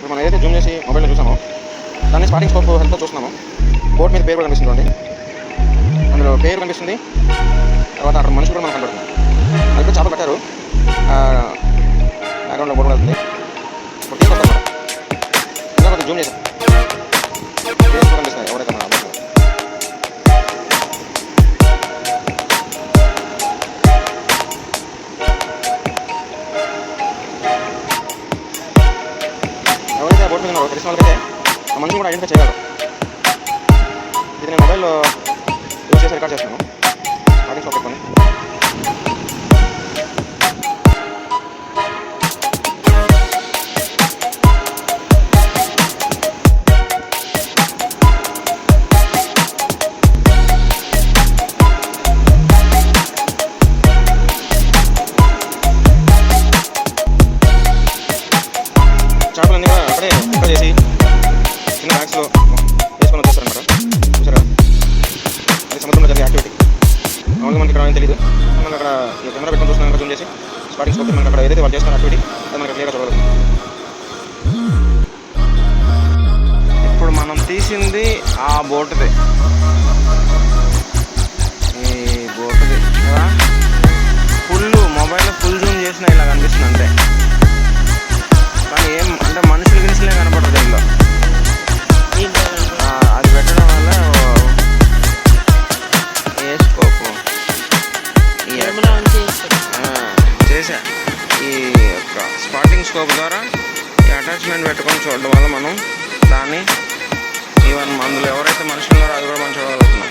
ఇప్పుడు మనం ఏదైతే జూమ్ చేసి మొబైల్లో చూసామో దాన్ని స్పాటింగ్ స్కోప్ హెల్ప్తో చూస్తున్నాము. బోర్డు మీద పేరు కూడా కనిపిస్తుంది, అందులో పేరు కనిపిస్తుంది. తర్వాత అక్కడ మనుషులు కూడా మనకు కనబడుతుంది. అది చేపలు కట్టారు. బ్యాక్గ్రౌండ్లో బోర్డు వెళ్తుంది. ఇప్పుడు తీసుకొస్తాం మనం ఇంకా కొంచెం జూమ్ చేసాం. పేరు కూడా కనిపిస్తుంది ఎవరైతే మన ఎవరైతే బోర్డు మీద ఉన్నారో తెలిసిన వాళ్ళకైతే ఆ మనుషులు కూడా ఐడెంటిఫై చేయగలరు. ఇది నేను మొబైల్లో యూజ్ చేసి రికార్డ్ చేస్తున్నాను. స్టార్టింగ్ స్టాప్ పెట్టుకొని చేపలన్నీ కూడా అక్కడే కుక్క చేసి చిన్న బ్యాగ్స్లో వేసుకొని వచ్చేస్తారనమాట. చూసారా, అది సముద్రంలో జరిగే యాక్టివిటీ. మామూలుగా మనకి ఇక్కడ ఏం తెలియదు. మనం అక్కడ కెమెరా పెట్టుకొని చూస్తున్నాం, జూమ్ చేసి స్పాటింగ్ స్కోప్ మనకి అక్కడ ఏదైతే వాళ్ళు చేస్తున్న యాక్టివిటీ అది మనకి క్లియర్గా చూడగలదు. ఇప్పుడు మనం తీసింది ఆ బోటుది, ఈ బోటుది కదా. మొబైల్లో ఫుల్ జూమ్ చేసినా ఇలా కనిపిస్తుంది అంతే, కానీ ఏం అంటే మనుషులు గినుసులే కనపడదు దీనిలో. అది పెట్టడం వల్ల ఏ స్కోప్ చేసా ఈ యొక్క స్పాటింగ్ స్కోప్ ద్వారా ఈ అటాచ్మెంట్ పెట్టుకొని చూడడం వల్ల మనం దాన్ని ఈవెన్ అందులో ఎవరైతే మనుషులు ఉన్నారో అది కూడా మనం చూడగలుగుతున్నాం.